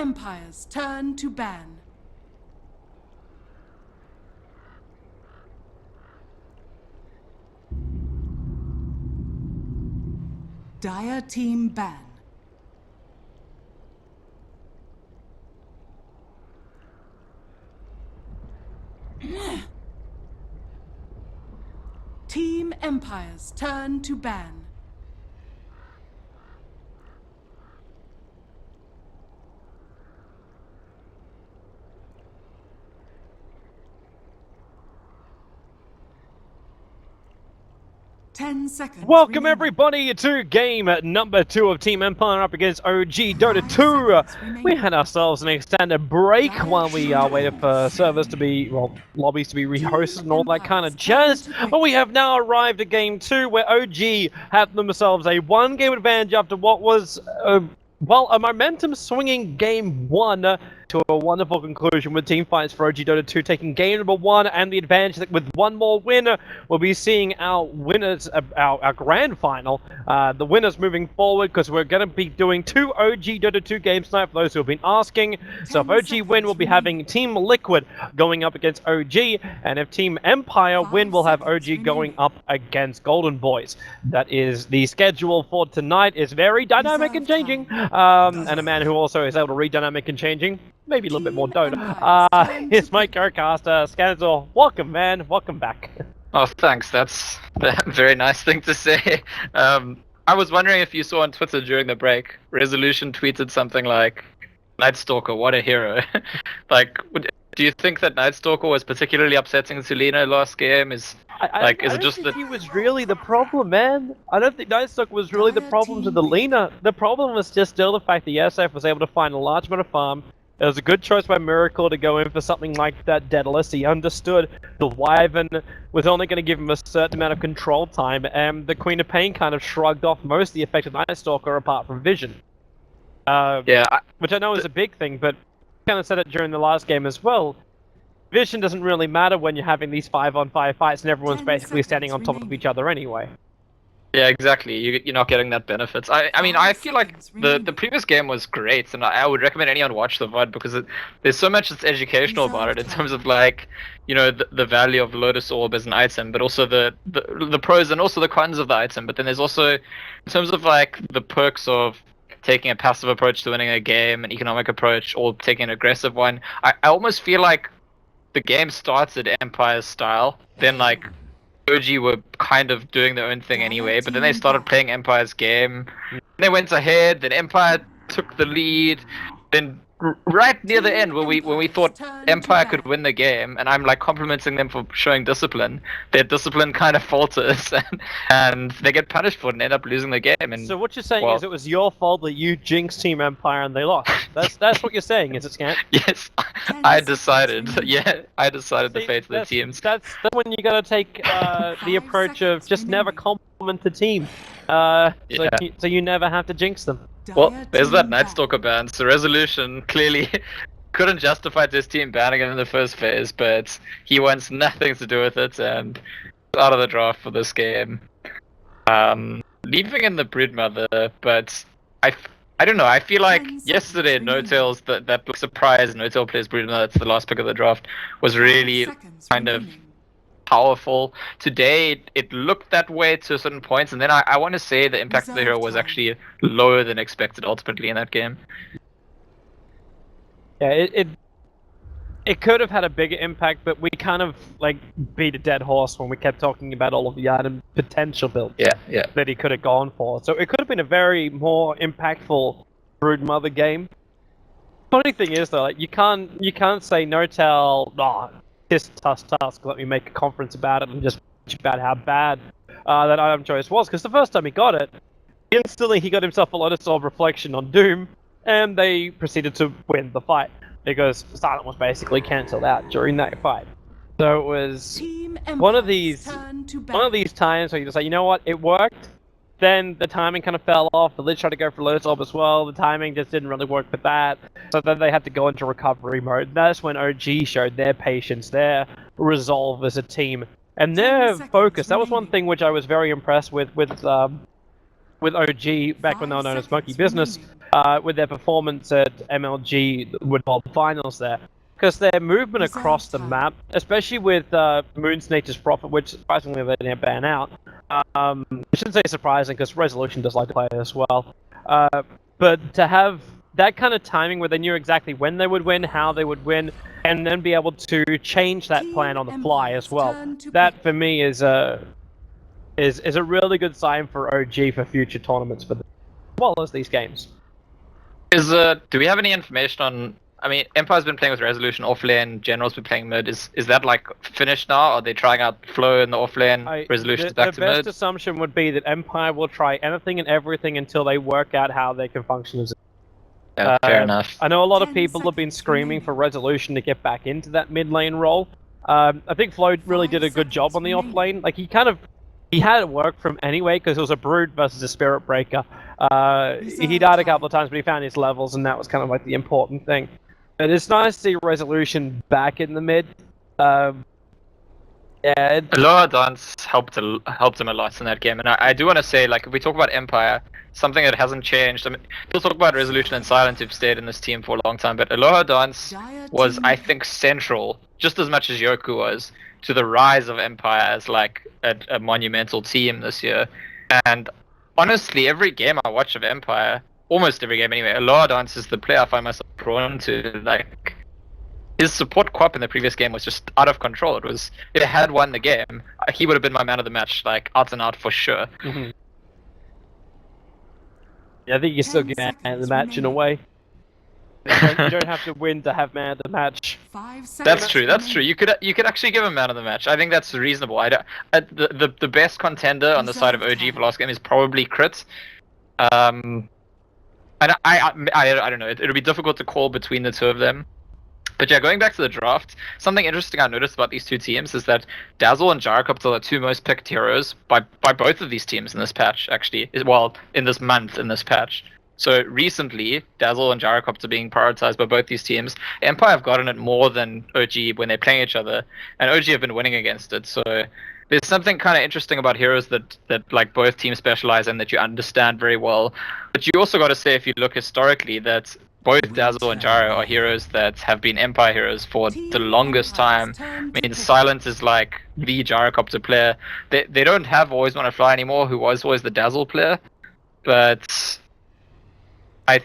Empire's turn to ban. Dire team ban. Team Empire's turn to ban. Welcome everybody to game number 2 of Team Empire up against OG Dota 2. We had ourselves an extended break while we waited for servers to be, well, lobbies to be rehosted and all that kind of jazz. But we have now arrived at game 2 where OG had themselves a 1-game advantage after what was, well, a momentum swinging game 1 to a wonderful conclusion with team fights for OG Dota 2 taking game number 1 and the advantage that with one more win, we'll be seeing our winners, our grand final, the winners moving forward, because we're going to be doing 2 OG Dota 2 games tonight for those who have been asking. So if OG win, we'll be having Team Liquid going up against OG, and if Team Empire win, we'll have OG going up against Golden Boys. That is the schedule for tonight. It's very dynamic and changing, and a man who also is able to read dynamic and changing. Maybe a little bit more Dota. It's my co-caster, Scanzor. Welcome, man. Welcome back. Oh, thanks. That's a very nice thing to say. I was wondering if you saw on Twitter during the break, Resolution tweeted something like, Nightstalker, what a hero. Like, do you think that Nightstalker was particularly upsetting to Lino last game? Is it just that he was really the problem, man? I don't think Nightstalker was really the problem to the Lina. The problem was just still the fact that SF was able to find a large amount of farm. It was a good choice by Miracle to go in for something like that Daedalus. He understood the Wyvern was only going to give him a certain amount of control time, and the Queen of Pain kind of shrugged off most of the effect of Nightstalker apart from Vision. Which I know is a big thing, but kind of said it during the last game as well. Vision doesn't really matter when you're having these 5-on-5 fights and everyone's basically standing on top of each other anyway. Yeah, exactly. You're not getting that benefits. I mean, I feel like the previous game was great, and I would recommend anyone watch the VOD because there's so much that's educational about it in terms of, like, you know, the value of Lotus Orb as an item, but also the pros and also the cons of the item. But then there's also, in terms of, like, the perks of taking a passive approach to winning a game, an economic approach, or taking an aggressive one. I almost feel like the game starts at Empire's style, then, like, OG were kind of doing their own thing anyway, but then they started playing Empire's game. They went ahead, then Empire took the lead, then right near the end when we thought Empire could win the game, and I'm like complimenting them for showing discipline, their discipline kind of falters and they get punished for it and end up losing the game. And so what you're saying is it was your fault that you jinxed Team Empire and they lost. That's what you're saying, is it, Scant? Yes, I decided. Yeah, I decided the fate of the teams. That's when you gotta take the approach of just never compliment the team, so you never have to jinx them. Well, there's that Nightstalker ban, so Resolution clearly couldn't justify this team banning him in the first phase, but he wants nothing to do with it and out of the draft for this game. Leaving in the Broodmother, but I don't know, I feel like yesterday No-Tail's that surprise No-Tail plays Broodmother, that's the last pick of the draft, was really kind of powerful. Today it looked that way to certain points, and then I want to say the impact of the hero was actually lower than expected ultimately in that game. Yeah, it could have had a bigger impact, but we kind of like beat a dead horse when we kept talking about all of the item potential builds that he could have gone for. So it could have been a very more impactful Broodmother game. Funny thing is though, like, you can't say No-Tail, this task, let me make a conference about it and just about how bad that item choice was, because the first time he got it, instantly he got himself a Lotus Orb Reflection on Doom, and they proceeded to win the fight, because Silent was basically cancelled out during that fight. So it was one of these times where you just say, you know what, it worked, then the timing kind of fell off, the Lich tried to go for Lotus Orb as well, the timing just didn't really work for that, so then they had to go into recovery mode. That's when OG showed their patience, their resolve as a team, and their focus. That was one thing which I was very impressed with with OG back when they were known as Monkey Business, with their performance at MLG with the finals there. Because their movement across the map, especially with Moon's Nature's Prophet, which surprisingly they didn't ban out. I shouldn't say surprising because Resolution does like to play it as well. But to have that kind of timing where they knew exactly when they would win, how they would win, and then be able to change that plan on the fly as well. That for me is a really good sign for OG for future tournaments for them, as well as these games. Do we have any information on? I mean, Empire's been playing with Resolution off lane, General's been playing mid. Is that like finished now? Are they trying out Flow in the off lane? Resolution's back to mid? The best assumption would be that Empire will try anything and everything until they work out how they can function as fair enough. I know a lot of people have been screaming for Resolution to get back into that mid lane role. I think Flo really did a good job on the off lane. Like he had it work from anyway because it was a Brood versus a Spirit Breaker. He died a couple of times, but he found his levels, and that was kind of like the important thing. But it's nice to see Resolution back in the mid. Aloha Dance helped him a lot in that game, and I do want to say, like, if we talk about Empire, something that hasn't changed. I mean, people talk about Resolution and Silent who've stayed in this team for a long time, but Aloha Dance was, I think, central, just as much as Yoku was, to the rise of Empire as like a monumental team this year. And honestly, every game I watch of Empire, almost every game anyway, Aloha Dance is the player I find myself drawn to. Like, his support QoP in the previous game was just out of control. If he had won the game, he would have been my man of the match, like out and out for sure. Mm-hmm. Yeah, I think you still get man of the match in a way. You don't have to win to have man of the match. That's true. That's true. You could actually give him man of the match. I think that's reasonable. The best contender on the side of OG for last game is probably Crit. And I don't know. It'll be difficult to call between the two of them. But yeah, going back to the draft, something interesting I noticed about these two teams is that Dazzle and Gyrocopter are the two most picked heroes by both of these teams in this patch, actually. Well, in this month, in this patch. So recently, Dazzle and Gyrocopter being prioritized by both these teams. Empire have gotten it more than OG when they're playing each other, and OG have been winning against it. So there's something kind of interesting about heroes that like both teams specialize in that you understand very well. But you also got to say, if you look historically, that both Dazzle and Gyro are heroes that have been Empire heroes for the longest time. I mean, Silent is like the Gyrocopter player. They don't have Always Wanna Fly anymore, who was always the Dazzle player. But I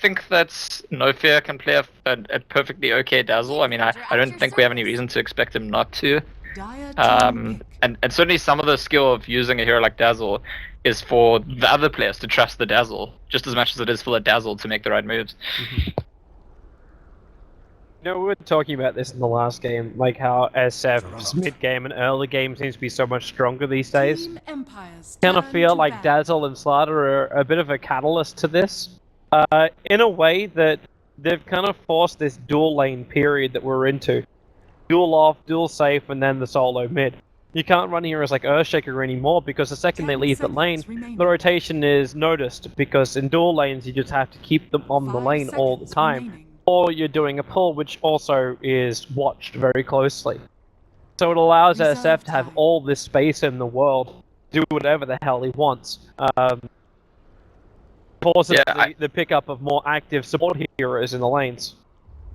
think that No Fear can play a perfectly okay Dazzle. I mean, I don't think we have any reason to expect him not to. And certainly some of the skill of using a hero like Dazzle is for the other players to trust the Dazzle, just as much as it is for the Dazzle to make the right moves. You know, we were talking about this in the last game, like how SF's mid-game and early game seems to be so much stronger these days. Kind of feel like Dazzle and Slaughter are a bit of a catalyst to this, in a way that they've kind of forced this dual lane period that we're into. Dual off, dual safe, and then the solo mid. You can't run heroes like Earthshaker anymore because the second they leave the lane, the rotation is noticed, because in dual lanes you just have to keep them on the lane all the time. Or you're doing a pull, which also is watched very closely. So it allows SF to have all this space in the world, do whatever the hell he wants. Forces the pickup of more active support heroes in the lanes.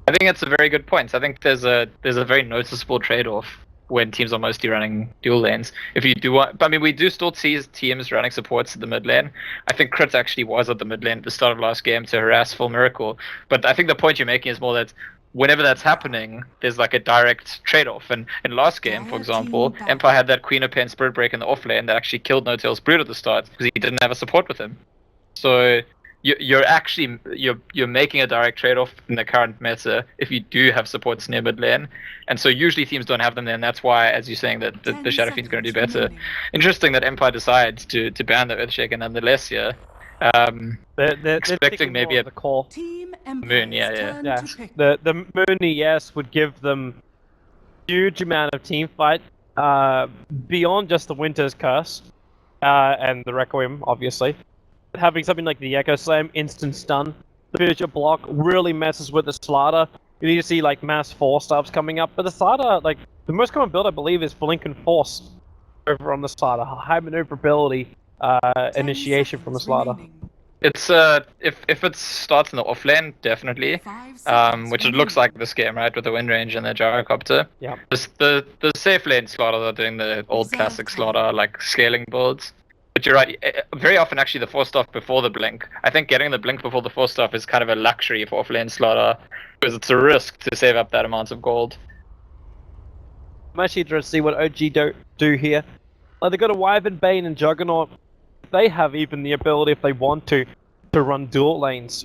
I think that's a very good point. I think there's a very noticeable trade-off when teams are mostly running dual lanes. If you do want, I mean, we do still see teams running supports at the mid lane. I think Crit actually was at the mid lane at the start of last game to harass Full Miracle. But I think the point you're making is more that whenever that's happening, there's like a direct trade-off. And in last game, for example, Empire had that Queen of Pen Spirit Break in the off lane that actually killed No-Tail's Brood at the start because he didn't have a support with him. So you're actually making a direct trade-off in the current meta if you do have supports near mid lane, and so usually teams don't have them there, and that's why, as you're saying, that the Shadow Fiend's going to do better. Interesting that Empire decides to ban the Earthshaker nonetheless here. They're expecting maybe a call. Moon, yeah. The Moon ES would give them huge amount of team fight beyond just the Winter's Curse and the Requiem, obviously. Having something like the Echo Slam, instant stun, the future block really messes with the Slaughter. You need to see like mass 4-stars coming up, but the Slaughter, like the most common build I believe is Blink and Force over on the Slaughter. High maneuverability, initiation from a Slaughter. It's if it starts in the off lane, definitely. Which it looks like this game, right, with the wind range and the gyrocopter. Yeah. The safe lane Slaughter are doing the old classic Slaughter like scaling builds. But you're right. Very often, actually, the force staff before the blink. I think getting the blink before the force staff is kind of a luxury for off lane Slaughter because it's a risk to save up that amount of gold. I'm actually interested to see what OG do here. They've got a Wyvern, Bane, and Juggernaut. They have even the ability, if they want to run dual lanes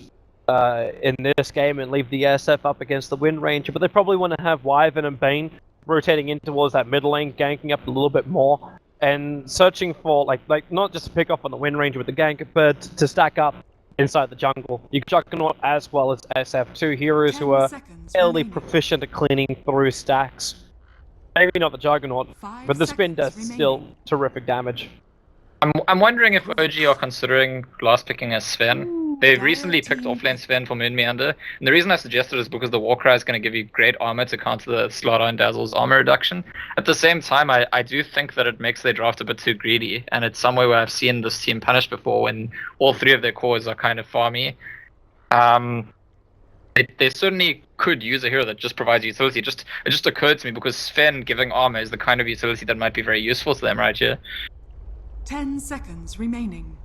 in this game and leave the SF up against the Wind Ranger. But they probably want to have Wyvern and Bane rotating in towards that middle lane, ganking up a little bit more, and searching for like not just to pick off on the Wind Ranger with the gank, but to stack up inside the jungle. You Juggernaut as well as SF, two heroes who are fairly proficient at cleaning through stacks. Maybe not the Juggernaut, but the spin does still terrific damage. I'm wondering if OG are considering last picking as Sven. They recently picked offlane Sven for Moon Meander, and the reason I suggested is because the Warcry is going to give you great armor to counter the Slaughter and Dazzle's armor reduction. At the same time, I do think that it makes their draft a bit too greedy, and it's somewhere where I've seen this team punished before when all three of their cores are kind of farmy. They certainly could use a hero that just provides utility. It just occurred to me because Sven giving armor is the kind of utility that might be very useful to them right here. 10 seconds remaining.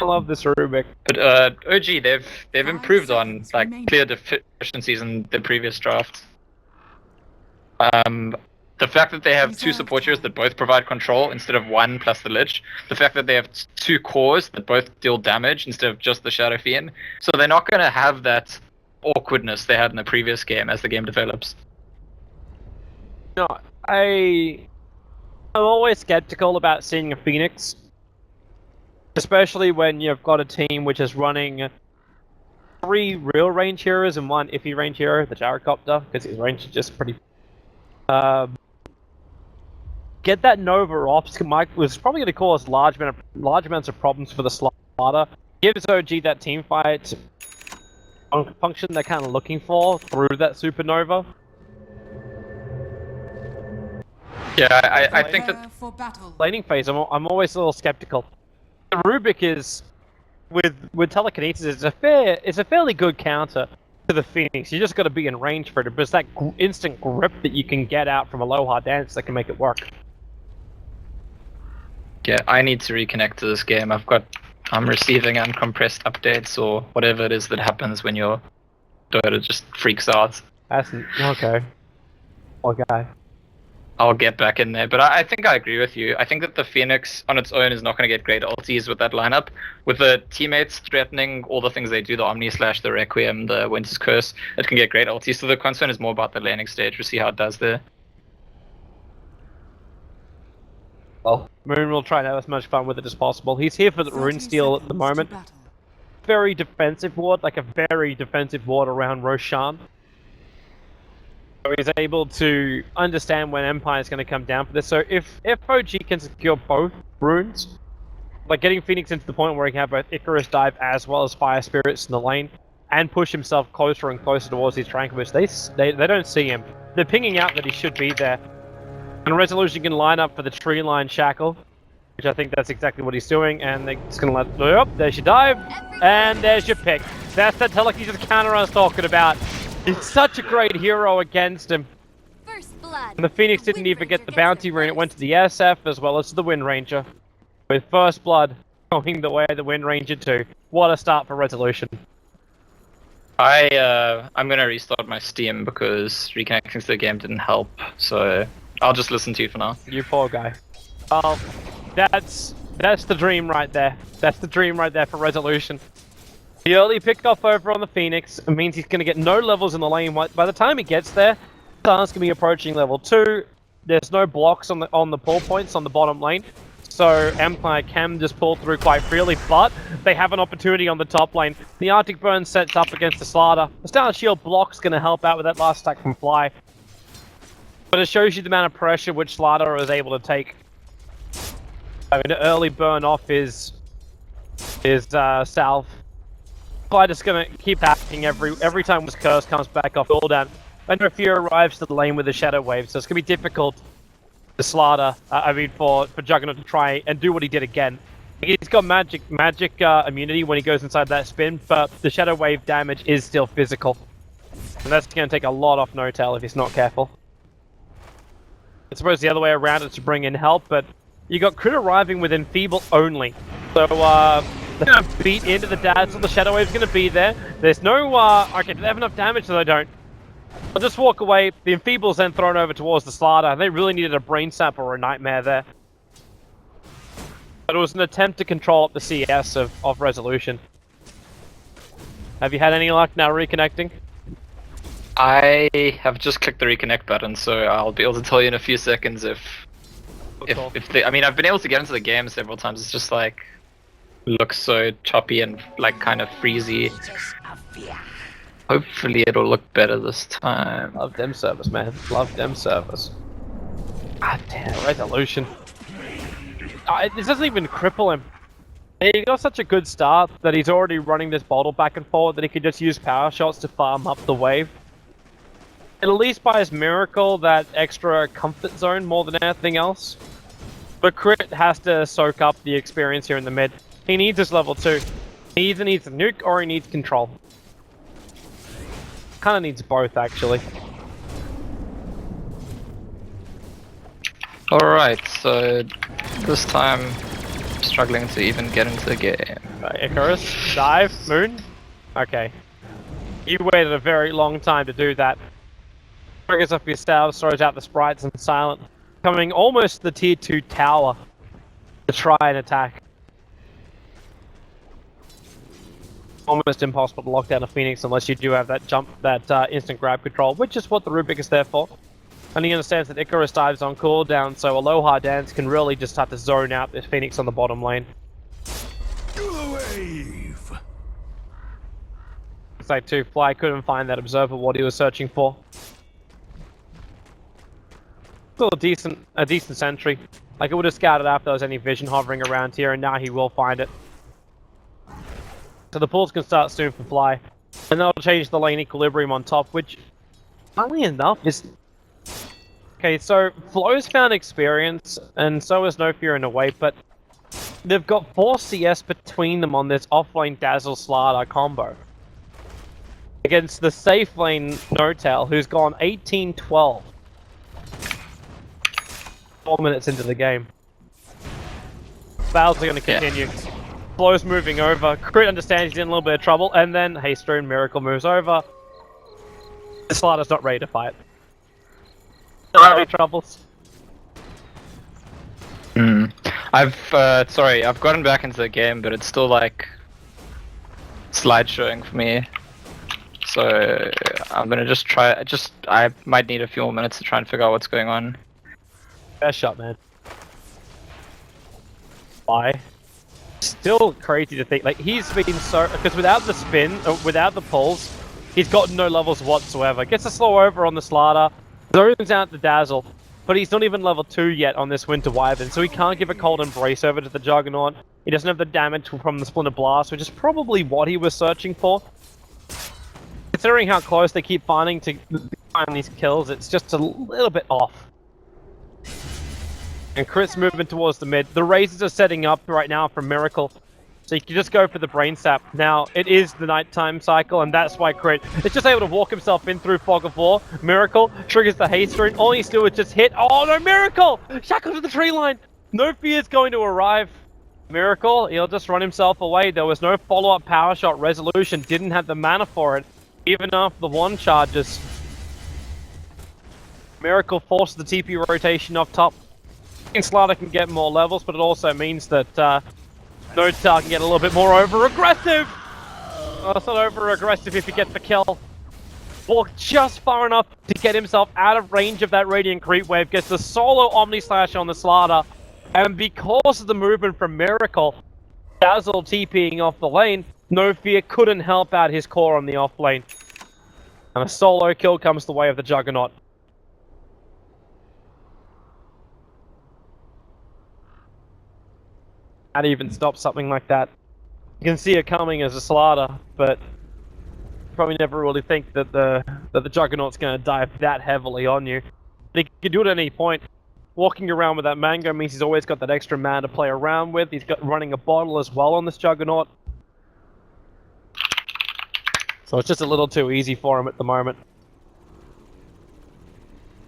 I love this Rubik. But OG, they've improved on like clear deficiencies in the previous draft. The fact that they have two support heroes that both provide control instead of one plus the Lich. The fact that they have two cores that both deal damage instead of just the Shadow Fiend. So they're not going to have that awkwardness they had in the previous game as the game develops. No, I'm always skeptical about seeing a Phoenix, especially when you've got a team which is running 3 real range heroes and 1 iffy range hero, the Gyrocopter, because his range is just pretty. Get that Nova off, Mike was probably going to cause large amounts of problems for the Slaughter. Gives OG that team fight function they're kind of looking for through that Supernova. Yeah, I think that laning phase, I'm always a little skeptical. The Rubik is with telekinesis. It's a fairly good counter to the Phoenix. You just got to be in range for it. But it's that instant grip that you can get out from a low hard dance that can make it work. Yeah, I need to reconnect to this game. I'm receiving uncompressed updates or whatever it is that happens when your Dota just freaks out. That's okay. Okay. I'll get back in there, but I think I agree with you. I think that the Phoenix on its own is not going to get great ultis with that lineup. With the teammates threatening all the things they do, the Omni Slash, the Requiem, the Winter's Curse, it can get great ultis. So the concern is more about the laning stage. We'll see how it does there. Well, Moon will try and have as much fun with it as possible. He's here for the Rune Steal at the moment. Very defensive ward, like a very defensive ward around Roshan. So he's able to understand when Empire is going to come down for this. So if OG can secure both runes, like getting Phoenix into the point where he can have both Icarus Dive as well as Fire Spirits in the lane, and push himself closer and closer towards these Tranquilus, they don't see him. They're pinging out that he should be there. And Resolution can line up for the tree line shackle, which I think that's exactly what he's doing, and they're just going to let... Oh, there's your dive, and there's your pick. That's the telekinesis counter I was talking about. He's such a great hero against him. First blood. And the Phoenix didn't even get the bounty rune. It went to the SF as well as to the Wind Ranger. With First Blood going the way of the Wind Ranger too. What a start for Resolution. I'm going to restart my Steam because reconnecting to the game didn't help. So I'll just listen to you for now. You poor guy. Oh, that's the dream right there. That's the dream right there for Resolution. The early pickoff over on the Phoenix means he's going to get no levels in the lane. By the time he gets there, Khan's going to be approaching level 2. There's no blocks on the pull points on the bottom lane, so Empire can just pull through quite freely, but they have an opportunity on the top lane. The Arctic Burn sets up against the Slaughter. The Star Shield block's going to help out with that last stack from Fly. But it shows you the amount of pressure which Slaughter is able to take. I mean, the early burn off his Salve. Fly just gonna keep happening every time this curse comes back off cooldown. And if he arrives to the lane with the Shadow Wave, so it's gonna be difficult to Slaughter. For Juggernaut to try and do what he did again. got magic immunity when he goes inside that spin, but the Shadow Wave damage is still physical. And that's going to take a lot off No-Tail if he's not careful. I suppose the other way around is to bring in help, but you got Crit arriving with Enfeeble only. So, they're going to beat into the Dazzle, the Shadow Wave's going to be there. There's no, okay, they have enough damage so they don't. I'll just walk away, the Enfeeble's then thrown over towards the Slardar. They really needed a Brain Sap or a Nightmare there. But it was an attempt to control up the CS of Resolution. Have you had any luck now reconnecting? I have just clicked the reconnect button, so I'll be able to tell you in a few seconds if I mean, I've been able to get into the game several times. It's just like looks so choppy and like kind of freezy. Hopefully it'll look better this time. Love dem service, man. Love dem service. God damn, Resolution. This doesn't even cripple him. He got such a good start that he's already running this bottle back and forth that he can just use power shots to farm up the wave. It at least buys Miracle that extra comfort zone more than anything else. But Crit has to soak up the experience here in the mid. He needs his level 2. He either needs a nuke or he needs control. Kinda needs both, actually. Alright, so this time struggling to even get into the game. Icarus, dive, Moon. Okay. You waited a very long time to do that. Triggers up your salves, throws out the sprites and silent. Coming almost to the tier 2 tower to try and attack. Almost impossible to lock down a Phoenix unless you do have that jump, that instant grab control, which is what the Rubik is there for. And he understands that Icarus dives on cooldown, so Aloha Dance can really just start to zone out this Phoenix on the bottom lane. Wave. It's like 2 Fly couldn't find that observer what he was searching for. Still a decent sentry. Like it would have scouted out if there was any vision hovering around here, and now he will find it. So the pulls can start soon for Fly. And that'll change the lane equilibrium on top, which, funnily enough, is... Okay, so Flow's found experience, and so is No Fear in a way, but they've got 4 CS between them on this offlane Dazzle Slardar combo. Against the safe lane No-Tail, who's gone 18-12. 4 minutes into the game. Battles are going to continue. Yeah. Flow's moving over. Crit understands he's in a little bit of trouble, and then Haystone Miracle moves over. The Slardar's not ready to fight. Still having troubles. I've gotten back into the game, but it's still like slideshowing for me. So I'm gonna just try. I might need a few more minutes to try and figure out what's going on. Best shot, man. Why? Still crazy to think. Like he's been so because without the spin, without the pulls, he's got no levels whatsoever. Gets a slow over on the Slardar. Zones out the Dazzle, but he's not even level 2 yet on this Winter Wyvern, so he can't give a Cold Embrace over to the Juggernaut. He doesn't have the damage from the Splinter Blast, which is probably what he was searching for. Considering how close they keep finding to find these kills, it's just a little bit off. And Crit's moving towards the mid. The Razors are setting up right now for Miracle. So you can just go for the Brain Sap. Now, it is the nighttime cycle, and that's why Crit is just able to walk himself in through Fog of War. Miracle triggers the haste rune. All he needs to do is just hit. Oh no, Miracle! Shackled to the tree line! No Fear is going to arrive. Miracle, he'll just run himself away. There was no follow-up power shot. Resolution didn't have the mana for it, even after the 1 charges. Miracle forces the TP rotation off top. Slardar can get more levels, but it also means that No-Tail can get a little bit more over-aggressive! Oh, it's not over-aggressive if he gets the kill. Walk just far enough to get himself out of range of that Radiant Creep Wave, gets the solo Omni Slash on the Slardar, and because of the movement from Miracle, Dazzle TPing off the lane, No Fear couldn't help out his core on the off lane. And a solo kill comes the way of the Juggernaut. I'd even stop something like that. You can see it coming as a Slardar, but probably never really think that the Juggernaut's going to dive that heavily on you. But he can do it at any point. walking around with that mango means he's always got that extra man to play around with. He's got running a bottle as well on this Juggernaut. So it's just a little too easy for him at the moment.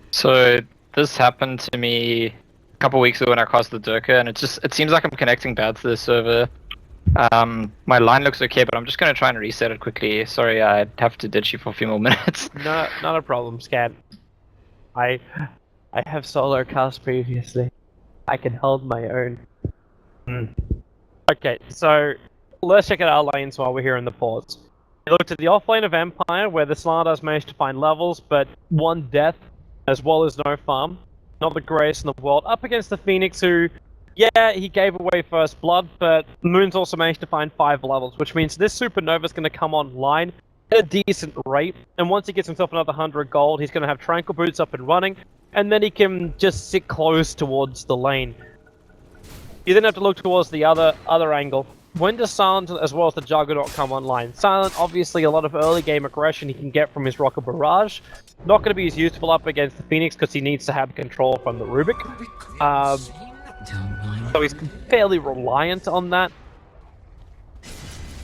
So this happened to me a couple weeks ago when I cast the Durka, and it seems like I'm connecting bad to the server. My line looks okay, but I'm just gonna try and reset it quickly. Sorry, I have to ditch you for a few more minutes. No, not a problem, Scan. I have solo cast previously. I can hold my own. Okay, so let's check out our lanes while we're here in the pause. We looked at the off lane of Empire, where the Slardars managed to find levels, but 1 death, as well as no farm. Not the greatest in the world. Up against the Phoenix, who, yeah, he gave away first blood, but Moon's also managed to find 5 levels, which means this Supernova's going to come online at a decent rate, and once he gets himself another 100 gold, he's going to have Tranquil Boots up and running, and then he can just sit close towards the lane. You then have to look towards the other angle. When does Silent as well as the Juggernaut come online? Silent, obviously, a lot of early game aggression he can get from his Rocket Barrage. Not going to be as useful up against the Phoenix because he needs to have control from the Rubik. So he's fairly reliant on that.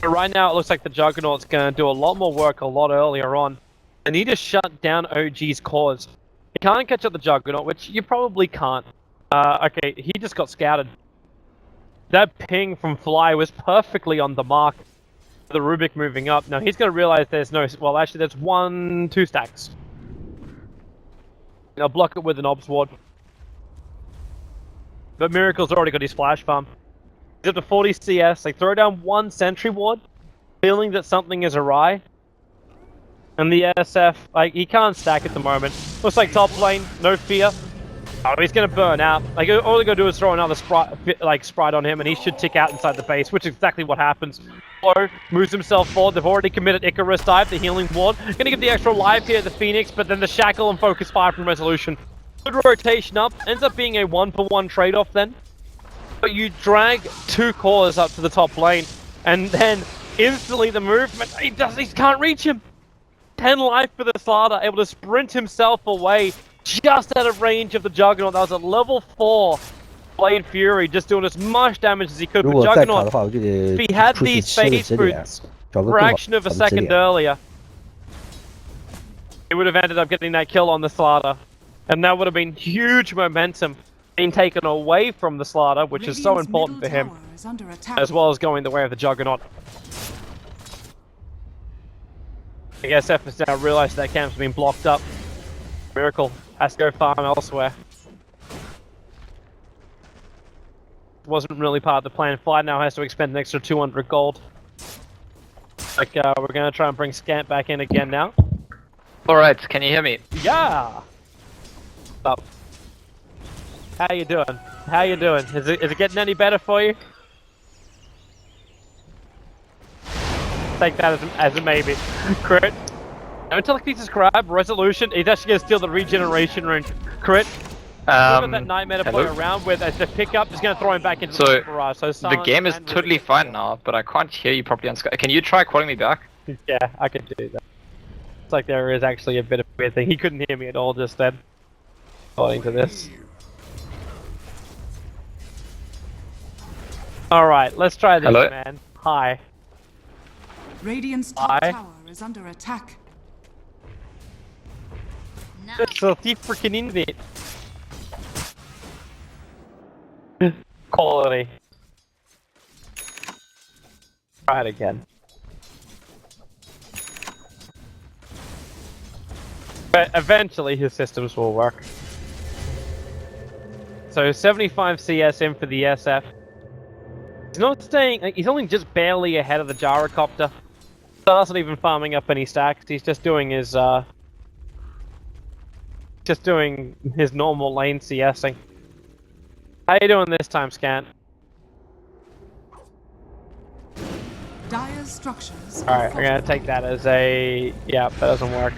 But right now, it looks like the Juggernaut's going to do a lot more work a lot earlier on. They need to shut down OG's cause. You can't catch up the Juggernaut, which you probably can't. Okay, he just got scouted. That ping from Fly was perfectly on the mark. The Rubik moving up. Now he's going to realize there's no... Well, actually, there's 2 stacks. I'll block it with an Obs Ward. But Miracle's already got his Flash Farm. He's up to 40 CS. They throw down 1 Sentry Ward, feeling that something is awry. And the SF, like, he can't stack at the moment. Looks like top lane, no fear. Oh, he's gonna burn out. Like, all they're gonna do is throw another sprite on him, and he should tick out inside the base, which is exactly what happens. Flo moves himself forward. They've already committed Icarus dive, the healing ward. Gonna give the extra life here to the Phoenix, but then the Shackle and Focus Fire from Resolution. Good rotation up. Ends up being a 1-for-1 trade-off then. But you drag 2 cores up to the top lane, and then instantly the movement, he can't reach him. 10 life for the Slardar, able to sprint himself away. Just out of range of the Juggernaut. That was a level 4 Blade Fury, just doing as much damage as he could. But Juggernaut, if he had these phase boots a fraction of a second earlier, he would have ended up getting that kill on the Slardar. And that would have been huge momentum being taken away from the Slardar, which is so important for him, as well as going the way of the Juggernaut. I guess SF has now realized that camp's been blocked up. Miracle has to go farm elsewhere. Wasn't really part of the plan. Fly now has to expend an extra 200 gold. Like, we're gonna try and bring Scant back in again now. Alright, can you hear me? Yeah! Up. How you doing? How you doing? Is it getting any better for you? Take that as a maybe. Crit. No telekinesis grab, resolution. He's actually gonna steal the regeneration rune. Crit. That nightmare to play around with as the pickup is gonna throw him back into the barrage. So the game is totally fine now, but I can't hear you properly on Skype. Can you try calling me back? Yeah, I can do that. It's like there is actually a bit of a weird thing. He couldn't hear me at all just then. According to this. Alright, let's try this, Hello? man. Hi. Radiant's top tower is under attack. So deep freaking invade. Quality. Try it again. But eventually his systems will work. So 75 CS in for the SF. He's not staying, he's only just barely ahead of the Gyrocopter. That's not even farming up any stacks, he's just doing his normal lane CSing. How you doing this time, Scant? Dire's structures. Alright, we're gonna take that as a... Yeah, that doesn't work.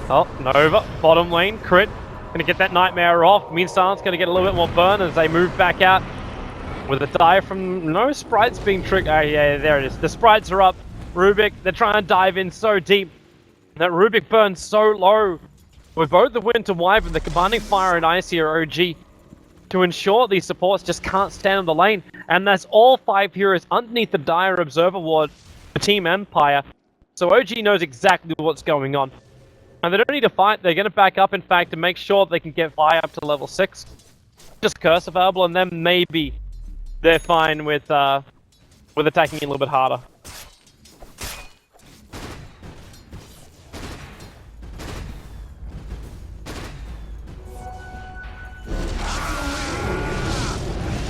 Oh, Nova, bottom lane, crit. Gonna get that Nightmare off. Mean Silence gonna get a little bit more burn as they move back out. With a dive from... No sprites being triggered. Oh yeah, there it is. The sprites are up. Rubik, they're trying to dive in so deep. That Rubik burns so low. With both the Winter Wyvern, the commanding fire and ice here, OG, to ensure these supports just can't stand on the lane. And that's all 5 heroes underneath the Dire Observer Ward for Team Empire. So OG knows exactly what's going on. And they don't need to fight, they're going to back up, in fact, to make sure they can get Vi up to level 6. Just Curse available, and then maybe they're fine with attacking a little bit harder.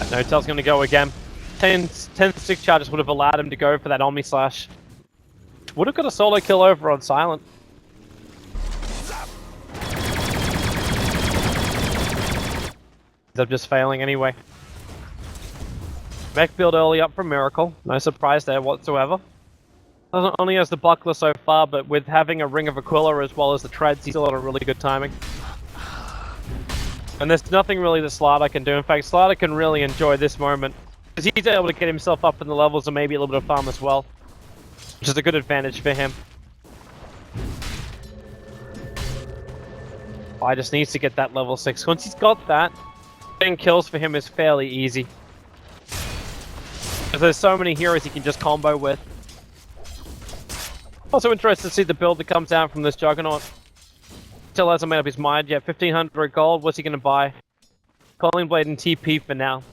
No-Tell's going to go again. 10 stick charges would have allowed him to go for that Omni Slash. Would have got a solo kill over on Silent. They're just failing anyway. Mech build early up from Miracle. No surprise there whatsoever. Not only has the Buckler so far, but with having a Ring of Aquila as well as the Treads, he's still on a really good timing. And there's nothing really that Slardar can do. In fact, Slardar can really enjoy this moment, because he's able to get himself up in the levels and maybe a little bit of farm as well, which is a good advantage for him. I just needs to get that level 6. Once he's got that, getting kills for him is fairly easy. Because there's so many heroes he can just combo with. Also interested to see the build that comes out from this Juggernaut. Still hasn't made up his mind yet. 1500 gold, what's he going to buy? Calling Blade and TP for now.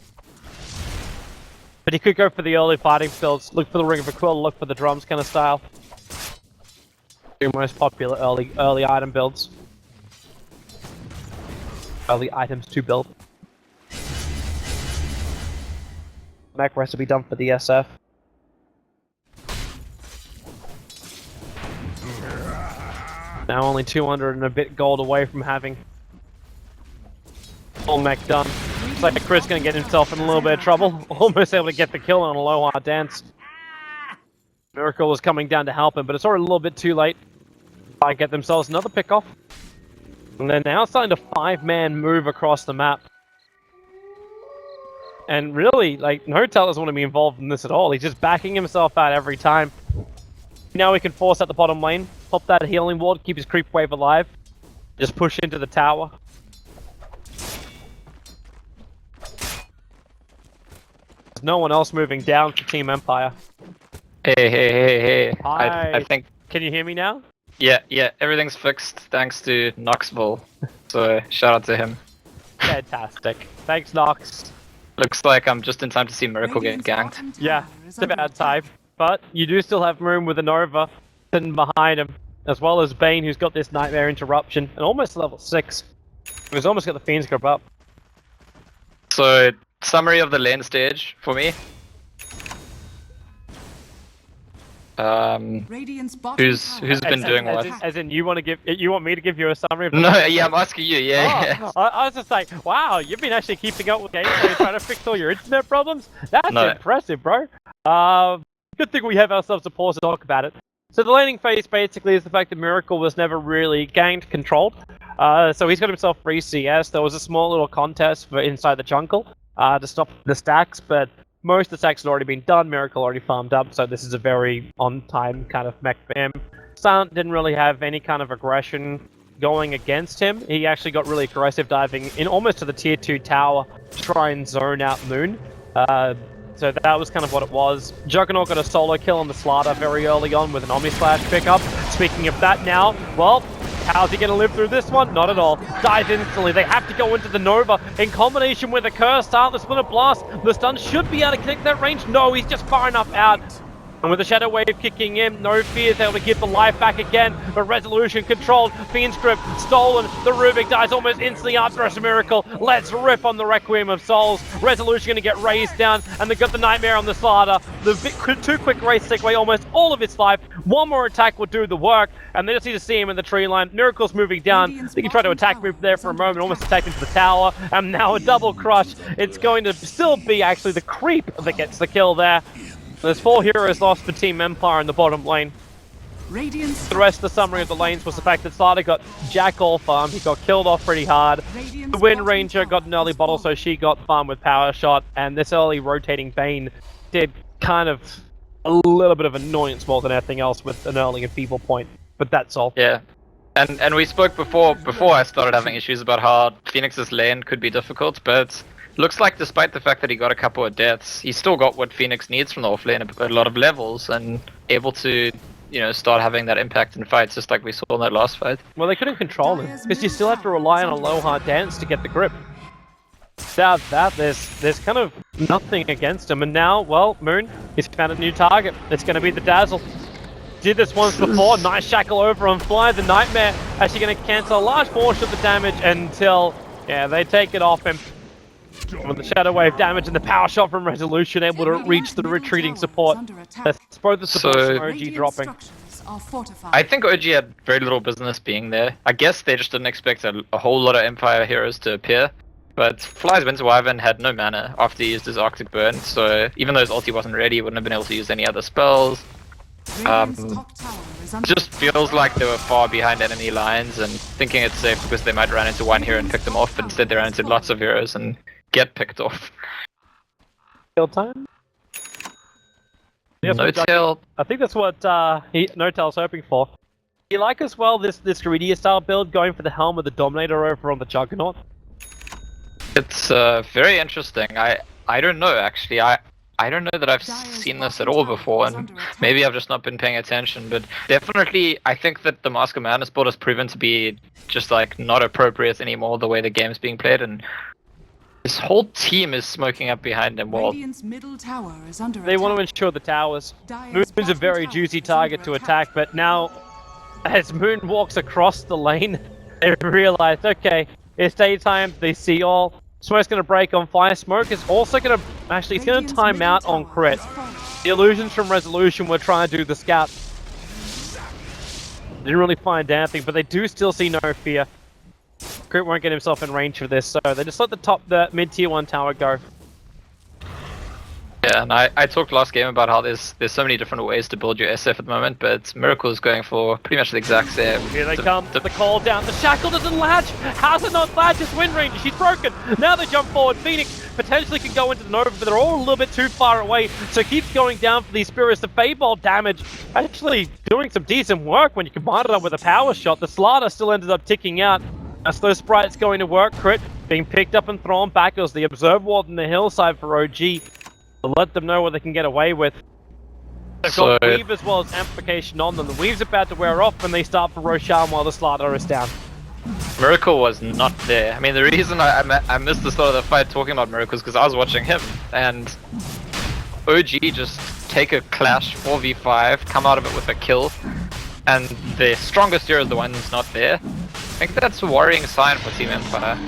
But he could go for the early fighting builds. Look for the Ring of Aquila, look for the drums kind of style. Two most popular early item builds. Early items to build. Mech recipe done for the SF. Now only 200 and a bit gold away from having full mech done. Looks like Chris gonna get himself in a little bit of trouble. Almost able to get the kill on a low hard dance. Miracle is coming down to help him, but it's already a little bit too late. Might get themselves another pick off. And they're now starting to 5-man move across the map. And really, like, No-Tell doesn't want to be involved in this at all. He's just backing himself out every time. Now he can force out the bottom lane, pop that healing ward, keep his creep wave alive, just push into the tower. There's no one else moving down for Team Empire. Hey. Hi. I think... Can you hear me now? Yeah, everything's fixed thanks to Knoxville. So, shout out to him. Fantastic. Thanks, Nox. Looks like I'm just in time to see Miracle get ganked. Yeah, it's a bad time. But you do still have room with a Nova sitting behind him, as well as Bane, who's got this Nightmare Interruption, and almost level 6. He's almost got the Fiend's Grip up. So, summary of the lane stage for me. Who's been doing what? As in, you want me to give you a summary of? No, yeah, I'm asking you. Yeah. I was just like, wow, you've been actually keeping up with gameplay, trying to fix all your internet problems. That's impressive, bro. Good thing we have ourselves a pause to talk about it. So the laning phase basically is the fact that Miracle was never really ganked controlled. So he's got himself free CS. There was a small little contest for inside the jungle to stop the stacks, but most of the stacks had already been done. Miracle already farmed up, so this is a very on-time kind of mech for him. Silent didn't really have any kind of aggression going against him. He actually got really aggressive, diving in almost to the tier 2 tower to try and zone out Moon. So that was kind of what it was. Juggernaut got a solo kill on the Slardar very early on with an Omni Slash pickup. Speaking of that now, well, how's he going to live through this one? Not at all. Dies instantly. They have to go into the Nova in combination with a Curse start, the Splinter Blast. The stun should be able to connect that range. No, he's just far enough out. And with the Shadow Wave kicking in, no fears able to get the life back again. But Resolution controlled, Fiend's Grip stolen. The Rubik dies almost instantly after a Miracle. Let's rip on the Requiem of Souls. Resolution going to get raised down, and they got the Nightmare on the Slardar. The too quick race take away almost all of its life. One more attack will do the work, and they just need to see him in the tree line. Miracle's moving down. They can try to attack move there for a moment, almost attack into the tower, and now a double crush. It's going to still be actually the creep that gets the kill there. There's 4 heroes lost for Team Empire in the bottom lane. The rest of the summary of the lanes was the fact that Slardar got Jack all farm, he got killed off pretty hard. The Wind Ranger got an early bottle, so she got farm with Power Shot, and this early rotating Bane did kind of a little bit of annoyance more than anything else with an early and feeble point, but that's all. Yeah. And we spoke before I started having issues about how Phoenix's lane could be difficult, but looks like despite the fact that he got a couple of deaths, he still got what Phoenix needs from the offlane, a lot of levels, and able to, you know, start having that impact in fights, just like we saw in that last fight. Well, they couldn't control him, because you still have to rely on a low hard dance to get the grip. Without that, there's kind of nothing against him, and now, well, Moon, he's found a new target. It's going to be the Dazzle. Did this once before, nice shackle over on Fly, the Nightmare actually going to cancel a large portion of the damage until, yeah, they take it off him. With the Shadow Wave damage and the power shot from Resolution, able to reach the retreating support. That's both the support from OG dropping. I think OG had very little business being there. I guess they just didn't expect a whole lot of Empire heroes to appear. But Fly's Winter Wyvern had no mana after he used his Arctic Burn, so even though his ulti wasn't ready, he wouldn't have been able to use any other spells. Just feels like they were far behind enemy lines and thinking it's safe because they might run into one hero and pick them off, but instead they ran into lots of heroes and get picked off. Kill time? Yes, No tail. I think that's what No Tail's hoping for. You like as well this greedier style build, going for the Helm of the Dominator over on the Juggernaut? It's very interesting. I don't know actually. I don't know that I've seen this at all before, and maybe I've just not been paying attention, but definitely I think that the Mask of Madness build has proven to be just like not appropriate anymore the way the game's being played, and this whole team is smoking up behind him. Well, they want to ensure the towers. Moon's a very juicy target to attack, but now as Moon walks across the lane, they realize, okay, it's daytime, they see all. Smoke's going to break on Fire. Smoke is also going to, actually, it's going to time out on Crit. The illusions from Resolution were trying to do the scout. Didn't really find anything, but they do still see no fear. Crit won't get himself in range for this, so they just let the mid-tier 1 tower go. Yeah, and I talked last game about how there's so many different ways to build your SF at the moment, but Miracle is going for pretty much the exact same. Here they come, the call down, the shackle doesn't latch! How's it not latch? It's Wind Ranger, she's broken! Now they jump forward, Phoenix potentially can go into the Nova, but they're all a little bit too far away, so keeps going down for these Spirits. The Feybolt damage actually doing some decent work when you combine it up with a power shot. The Slaughter still ended up ticking out. As those sprites going to work, Crit being picked up and thrown back as the Observe Ward in the hillside for OG. To let them know what they can get away with. They've got Weave as well as Amplification on them. The Weave's about to wear off when they start for Roshan while the Slaughter is down. Miracle was not there. I mean, the reason I missed the start of the fight talking about Miracle is because I was watching him, and OG just take a clash 4v5, come out of it with a kill, and the strongest hero is the one who's not there. I think that's a worrying sign for Team Empire.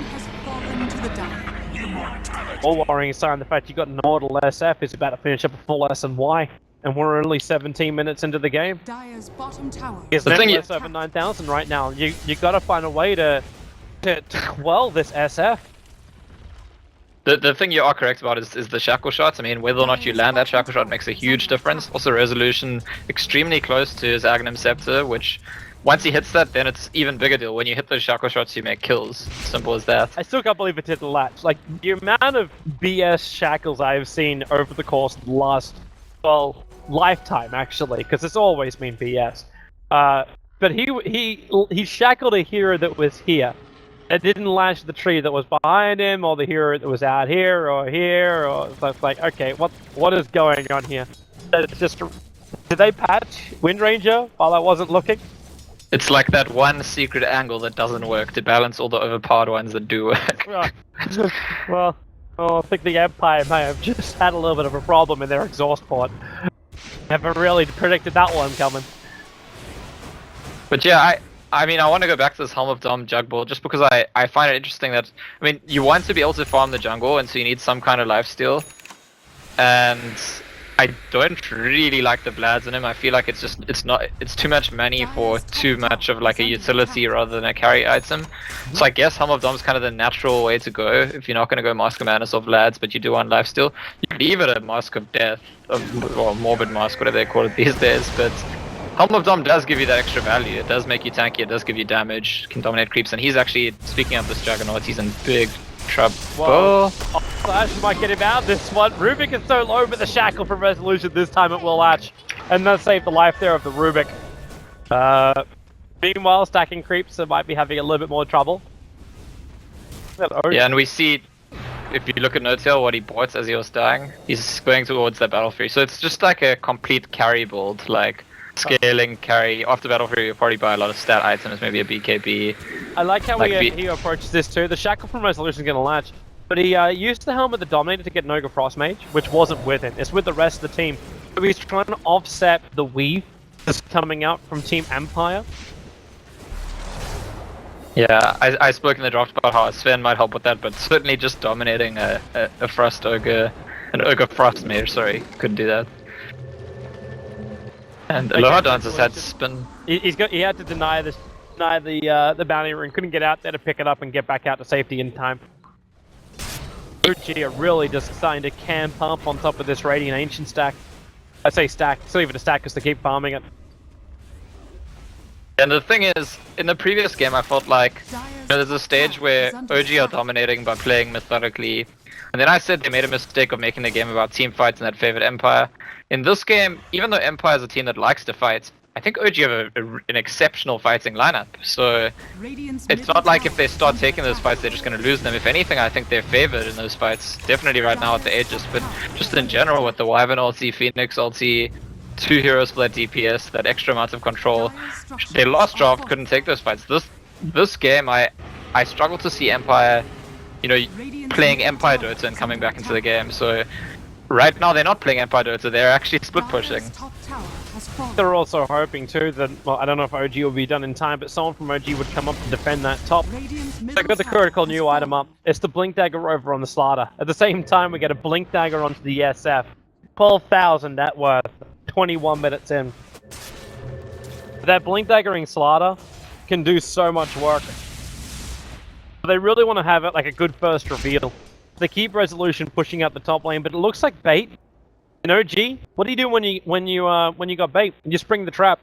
More worrying sign, the fact you got an Immortal SF is about to finish up a full SNY, and we're only 17 minutes into the game. Dire's bottom tower. It's less over 9,000 right now. You got to find a way to quell this SF. The thing you are correct about is the shackle shots. I mean, whether or not you land that shackle shot makes a huge difference. Also, Resolution extremely close to his Aghanim Scepter, which once he hits that, then it's even bigger deal. When you hit those shackle shots, you make kills. Simple as that. I still can't believe it hit the latch. Like, the amount of BS shackles I have seen over the course of the last, well, lifetime, actually, because it's always been BS. But he shackled a hero that was here. It didn't latch the tree that was behind him, or the hero that was out here, or so it's like, okay, what is going on here? It's just, did they patch Wind Ranger while I wasn't looking? It's like that one secret angle that doesn't work to balance all the overpowered ones that do work. Well, I think the Empire may have just had a little bit of a problem in their exhaust port. Haven't really predicted that one coming. But yeah, I mean, I want to go back to this Helm of Dom Jug build just because I find it interesting that, I mean, you want to be able to farm the jungle, and so you need some kind of lifesteal. And I don't really like the Blads in him. I feel like it's too much money for too much of like a utility rather than a carry item. So I guess Helm of Dom's kind of the natural way to go if you're not going to go Mask of Madness or Vlads, but you do want lifesteal. You leave it a Mask of Death, or Morbid Mask, whatever they call it these days, but Helm of Dom does give you that extra value. It does make you tanky, it does give you damage, can dominate creeps, and he's actually, speaking of this Juggernaut, he's in big trouble. Flash might get him out this one. Rubik is so low, but the shackle from Resolution this time it will latch. And that'll save the life there of the Rubik. Meanwhile, stacking creeps might be having a little bit more trouble. Yeah, and we see, if you look at No-Tail, what he bought as he was dying, he's going towards that Battle Fury. So it's just like a complete carry build, like scaling carry. After Battle Fury, you'll probably buy a lot of stat items, maybe a BKB. I like how Like he approaches this too. The Shackle from Resolution is going to latch, but he used the Helmet the Dominator to get an Ogre Frost Mage, which wasn't with him. It's with the rest of the team. So he's trying to offset the weave that's coming out from Team Empire. Yeah, I spoke in the draft about how Sven might help with that, but certainly just dominating a Frost Ogre, an Ogre Frost Mage, sorry, couldn't do that. And Aloha Dance has had spin. He had to deny the bounty rune, couldn't get out there to pick it up and get back out to safety in time. OG are really just starting to camp up on top of this Radiant Ancient stack. I say stack, still even a stack because they keep farming it. And the thing is, in the previous game, I felt like there's a stage where OG are dominating by playing methodically, and then I said they made a mistake of making the game about team fights and that favored Empire. In this game, even though Empire is a team that likes to fight, I think OG have an exceptional fighting lineup. So it's not like if they start taking those fights, they're just going to lose them. If anything, I think they're favored in those fights. Definitely right now at the Aegis, but just in general with the Wyvern ulti, Phoenix ulti, 2 heroes for that DPS, that extra amount of control. Their last draft couldn't take those fights. This game, I struggle to see Empire, playing Empire Dota and coming back into the game. So right now they're not playing Empire Dota, they're actually split pushing. They're also hoping too that, well, I don't know if OG will be done in time, but someone from OG would come up to defend that top. They got the critical new item up. It's the Blink Dagger over on the Slaughter. At the same time, we get a Blink Dagger onto the SF. 12,000 net worth. 21 minutes in. That Blink Daggering Slaughter can do so much work. They really want to have it like a good first reveal. They keep Resolution pushing out the top lane, but it looks like bait. In OG, what do you do when you got bait? You spring the trap.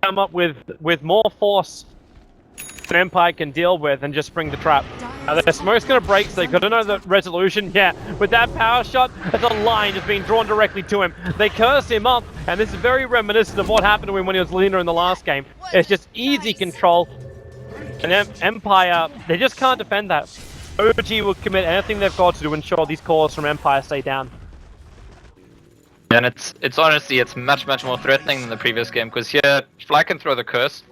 Come up with more force than Empire can deal with and just spring the trap. Now their smoke's gonna break, so they gotta know the Resolution. Yeah, with that power shot, there's a line just being drawn directly to him. They curse him up, and this is very reminiscent of what happened to him when he was leaner in the last game. It's just easy control. And Empire, they just can't defend that. OG will commit anything they've got to ensure these cores from Empire stay down. And it's honestly, it's much more threatening than the previous game, because here, Fly can throw the curse,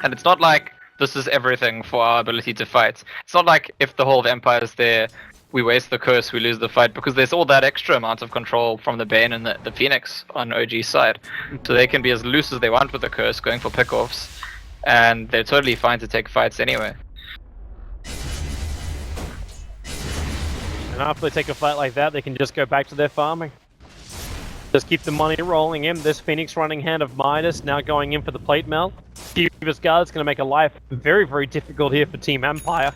and it's not like this is everything for our ability to fight. It's not like if the whole of Empire is there, we waste the curse, we lose the fight, because there's all that extra amount of control from the Bane and the Phoenix on OG's side. So they can be as loose as they want with the curse, going for pickoffs, and they're totally fine to take fights anyway. And after they take a fight like that, they can just go back to their farming. Just keep the money rolling in. This Phoenix running Hand of Midas now going in for the plate melt. Kiva's Guard's going to make a life very difficult here for Team Empire.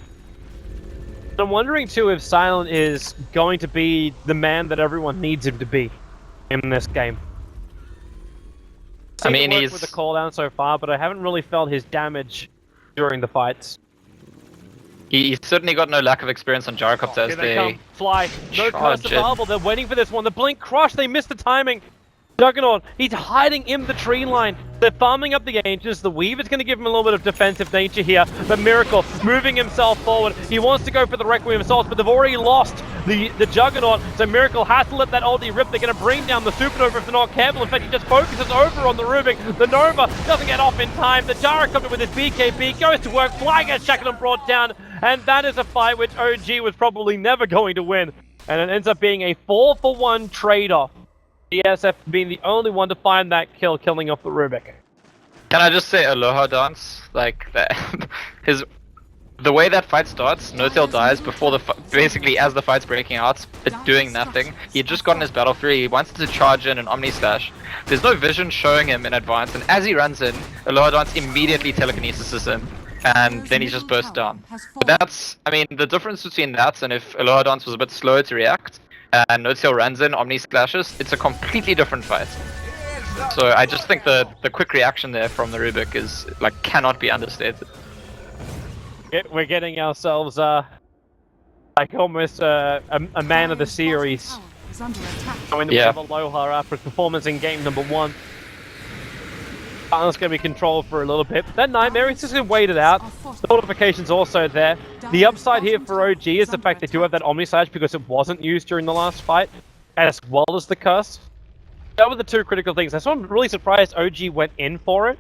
I'm wondering too if Silent is going to be the man that everyone needs him to be in this game. I mean, he's with the cooldown so far, but I haven't really felt his damage during the fights. He's certainly got no lack of experience on Gyrocopter as they come. Fly. No curse available. They're waiting for this one. The Blink Crush. They missed the timing. Juggernaut. He's hiding in the tree line. They're farming up the Ancients. The Weave is going to give him a little bit of defensive nature here. But Miracle moving himself forward. He wants to go for the Requiem Assault, but they've already lost the Juggernaut. So Miracle has to let that ulti rip. They're going to bring down the Supernova if they're not careful. In fact, he just focuses over on the Rubik. The Nova doesn't get off in time. The Gyrocopter with his BKB goes to work. Fly gets shackled and brought down. And that is a fight which OG was probably never going to win. And it ends up being a 4-for-1 trade-off. The SF being the only one to find that kill, killing off the Rubik. Can I just say Aloha Dance? Like, that, the way that fight starts, No-Tail dies before basically as the fight's breaking out, it's doing nothing. He had just gotten his Battle Fury, he wants to charge in an Omni Slash. There's no vision showing him in advance, and as he runs in, Aloha Dance immediately telekinesis him. And then he's just burst down. But that's, I mean, the difference between that and if Aloha Dance was a bit slower to react, and No-Tail runs in, Omni Splashes, it's a completely different fight. So I just think the quick reaction there from the Rubik is, like, cannot be understated. We're getting ourselves, like almost a man of the series. Going to have Aloha after his performance in game number 1. Silent's going to be controlled for a little bit. That Nightmare is just going to wait it out. The notification's also there. The upside here for OG is the fact they do have that Omni Slash because it wasn't used during the last fight, as well as the Curse. That were the two critical things. That's why I'm really surprised OG went in for it.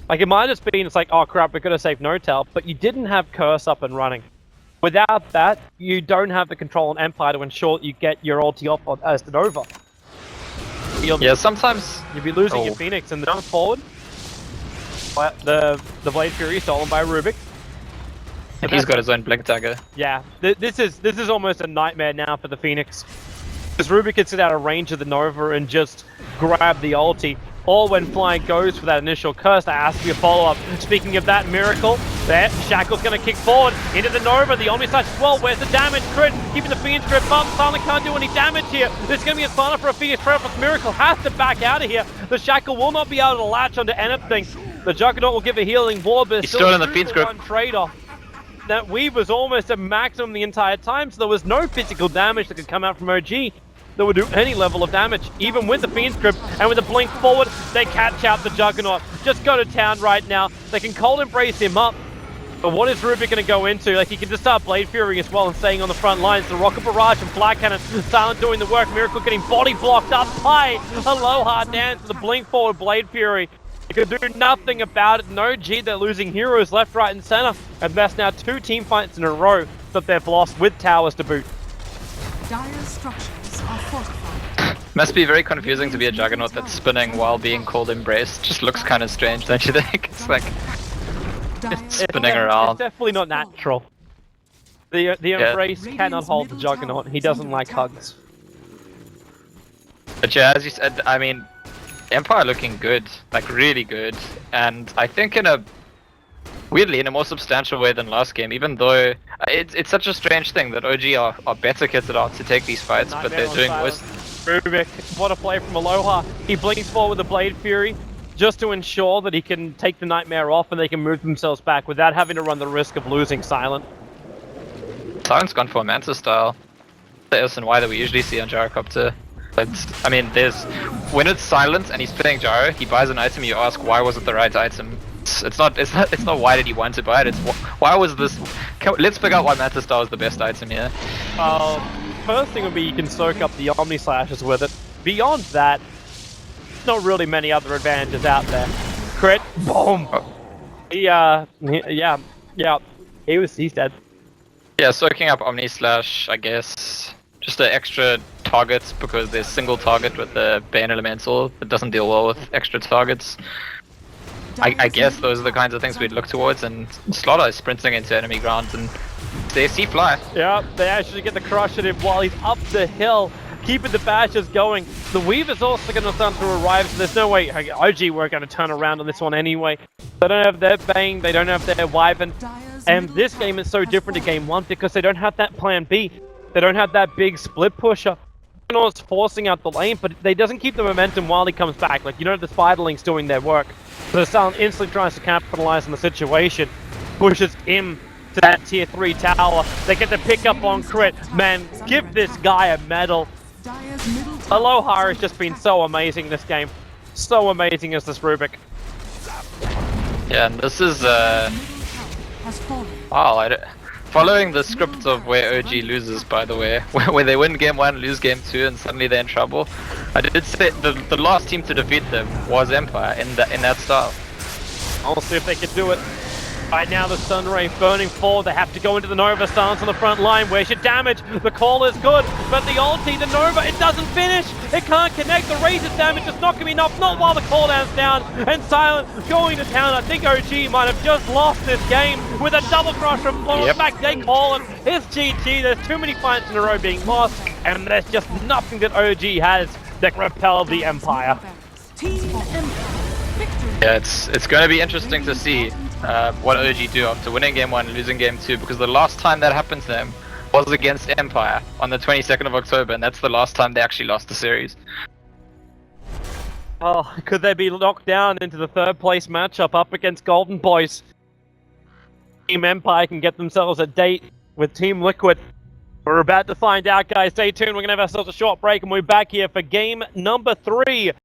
Like, it might have just been, it's like, oh crap, we're going to save No-Tail, but you didn't have Curse up and running. Without that, you don't have the control on Empire to ensure you get your ulti off on, as the Nova. Yeah, sometimes you'll be losing your Phoenix and the jump forward. The Blade Fury stolen by Rubik. And he's got his own Blink Dagger. Yeah, this is almost a nightmare now for the Phoenix. Because Rubik can sit out of range of the Nova and just grab the ulti. Or when flying goes for that initial curse, that has to be a follow-up. Speaking of that miracle, there, Shackle's going to kick forward into the Nova, the Omni Slash as well. Where's the damage? Crit, keeping the Phoenix grip up. Silent can't do any damage here. There's going to be a Silent for a Phoenix Preference. Miracle has to back out of here. The Shackle will not be able to latch onto anything. The Juggernaut will give a healing ward, but he's still in the Phoenix grip. One trade-off. That weave was almost at maximum the entire time, so there was no physical damage that could come out from OG that would do any level of damage. Even with the Fiend's Grip and with the blink forward, they catch out the Juggernaut. Just go to town right now. They can cold embrace him up. But what is Rubik going to go into? Like, he can just start Blade Fury as well and staying on the front lines. The Rocket Barrage and Black Cannon, Silent doing the work. Miracle getting body blocked up by Aloha Dance with the blink forward Blade Fury. They could do nothing about it. No G, they're losing heroes left, right, and center. And that's now 2 team fights in a row that they've lost with towers to boot. Dire's structures are fortified. Must be very confusing to be a Juggernaut that's spinning while being cold embraced. Just looks kind of strange, don't you think? It's like it's spinning around. It's definitely not natural. The Embrace cannot hold the Juggernaut. He doesn't like hugs. But yeah, as you said, I mean, Empire looking good, like really good, and I think weirdly in a more substantial way than last game, even though it's such a strange thing that OG are better kitted out to take these fights, but they're doing worse. Rubik, what a play from Aloha. He blinks forward with the Blade Fury just to ensure that he can take the Nightmare off and they can move themselves back without having to run the risk of losing Silent. Silent's gone for a Manta style. The SNY that we usually see on Gyrocopter. But, I mean, when it's Silent and he's playing Gyro, he buys an item, you ask why was it the right item. It's not why did he want to buy it, it's why was this... let's figure out why Manta Star is the best item here. First thing would be you can soak up the Omni Slashes with it. Beyond that, not really many other advantages out there. Crit, boom! Oh. He's dead. Yeah, soaking up Omni Slash, I guess. Just an extra target because there's single target with the Bane Elemental that doesn't deal well with extra targets. I guess those are the kinds of things we'd look towards, and Slaughter is sprinting into enemy ground and they see fly. Yeah, they actually get the crush at him while he's up the hill, keeping the bashes going. The Weaver's also going to start to arrive, so there's no way OG weren't going to turn around on this one anyway. They don't have their Bane, they don't have their Wyvern, and this game is so different to game 1 because they don't have that plan B. They don't have that big split pusher. It's forcing out the lane, but they doesn't keep the momentum while he comes back. Like, you know, the Spiderlings doing their work. So the Silent instantly tries to capitalize on the situation, pushes him to that tier 3 tower. They get the pick up on crit. Man, give this guy a medal. Aloha has just been so amazing this game. So amazing as this Rubik. Yeah, and this is wow, following the script of where OG loses, by the way, where they win game 1, lose game 2, and suddenly they're in trouble. I did say the last team to defeat them was Empire in that style. I'll see if they can do it. Right now the Sun Ray burning forward, they have to go into the Nova stance on the front line. Where's your damage? The call is good, but the ulti, the Nova, it doesn't finish! It can't connect, the Razor's damage is not going to be enough, not while the cooldown's down, and Silent going to town. I think OG might have just lost this game with a double crush from Flora. In fact, they call it, it's GG, there's too many fights in a row being lost, and there's just nothing that OG has that can repel the Empire. Yeah, it's going to be interesting to see what OG do after winning game 1 and losing game 2, because the last time that happened to them was against Empire on the 22nd of October, and that's the last time they actually lost the series. Oh, could they be locked down into the 3rd place matchup up against Golden Boys? Team Empire can get themselves a date with Team Liquid. We're about to find out, guys. Stay tuned, we're going to have ourselves a short break and we're back here for game number 3.